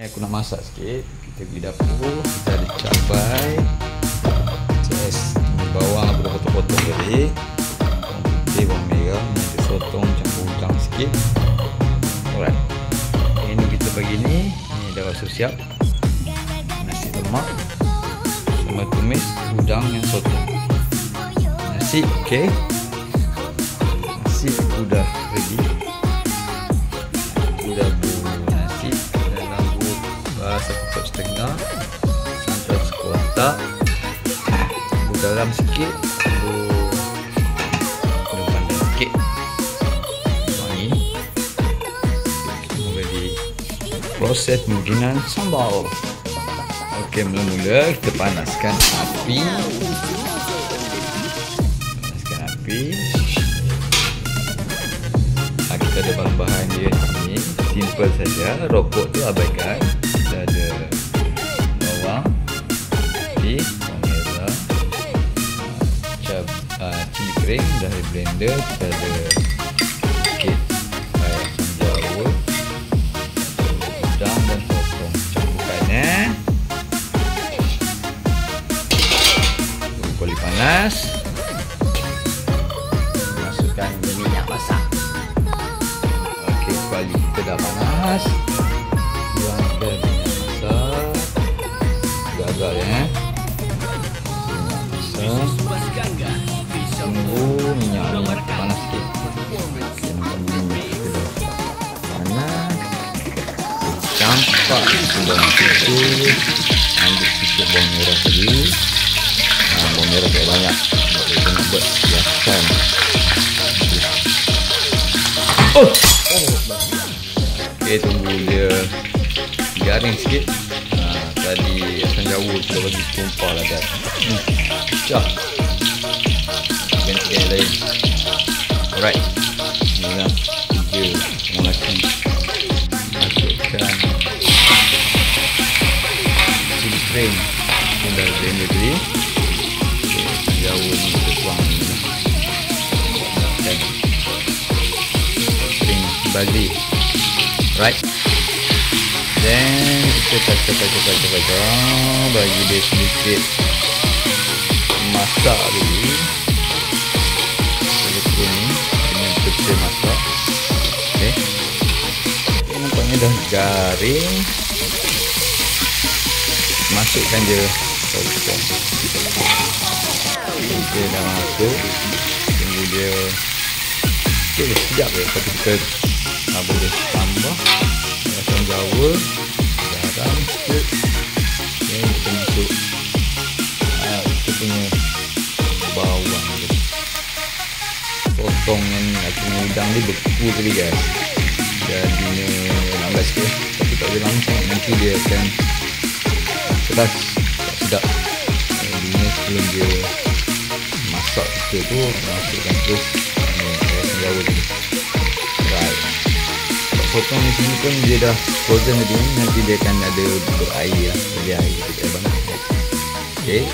Aku nak masak sikit. Kita pergi dapur. Kita ada cabai, bawang aku dah potong-potong tadi, bawang putih, bawang merah. Ni kita sotong campur udang sikit. Alright, ini kita bagi ni dah rasa siap. Nasi lemak sama tumis udang yang sotong. Nasi, okay. Nasi udah ready. Udah nasi dalam satu cup setengah, sampai sekotak. Dalam sikit, kena pandai sikit. Ini kita mula di proses pembikinan sambal. Okey, mula-mula kita panaskan api. Kita ada bahan-bahan dia ni, simple saja. Rokok tu abaikan. Kita ada bawang putih, cili kering dah di blender. Kita ada sikit asam jawa, udang dan potong. Campurkan tunggu kuali panas. Masukkan minyak masak. Okey, kuali kita dah panas. Tuangkan minyak masak. Agak-agak tunggu minyak ni panas sikit. Panas. Campak bawang putih. Ambil sikit bawang merah tadi. Bawang merah tak banyak. Kita nak buat hiasan. Okey, tunggu dia garing sikit. Tadi asam jawa kita bagi tumpah lah kan. Pecah. Ganti yang lain. Alright, inilah dia melaki. Masukkan cili kering yang dah blender tadi. Asam jawa ni kita tuang ni. Dan kering balik. Right, then kita kacau bagi dia sedikit masak dulu. Kuning dengan pecah masak. Okay, nampaknya dah garing. Masukkan je potong. Dia dah masuk. Tunggu dia sekejap je. Lepas tu kita boleh tambah asam jawa, garam sikit. Okay, kita masuk kita punya bawang je. Potong yang punya udang ni beku tadi guys. Jadinya lambat sikit, tapi tak boleh lama sangat. Nanti dia akan keras, tak sedap. Jadinya sebelum dia masak kita tu, masukkan terus asam jawa tadi. Right, potong di sini pun dia dah frozen tadi. Nanti dia akan ada berair lah. Jadi air kita banyak. Okay,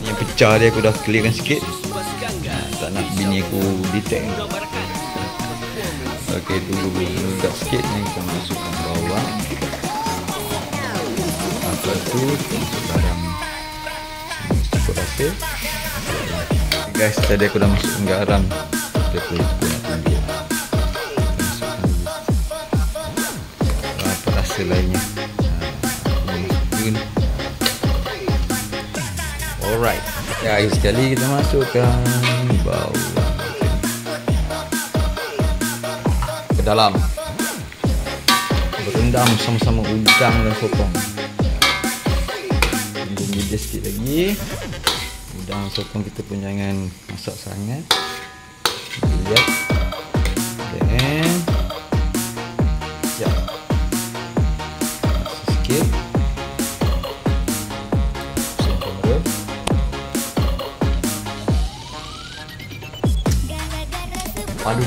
ni yang pecah dia aku dah clearkan sikit. Tak nak bini aku detect. Ok, tunggu meledak sikit ni. Kita masukkan bawang. Lepas tu masuk garam cukup rasa. Guys, tadi aku dah masukkan garam. Kita perlu nak tunggu. Apa rasa lainnya. Alright, akhir sekali kita masukkan bawang ke dalam, berendam sama-sama udang dan sotong. Tunggu media sikit lagi. Udang dan sotong kita pun jangan masak sangat. Lihat. Dan siap. Sikit. Padu.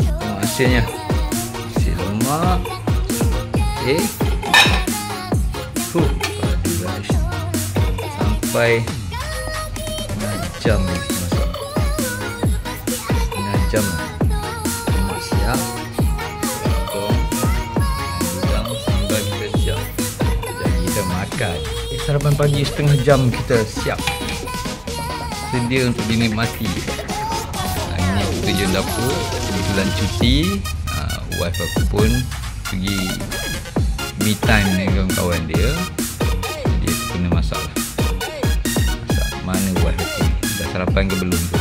Tengok hasilnya. Nasi lemak. Okay. Padu guys. Sampai 9 jam ni masak. 9 jam. Lemak siap. sarapan pagi setengah jam kita siap sedia untuk dinikmati. Ini tujuan dapur bulan cuti. Wife aku pun pergi me time dengan kawan-kawan dia. Dia kena masak lah. Mana wife aku ni, dah sarapan ke belum tu?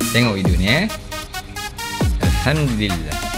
Tengok video ni. Alhamdulillah.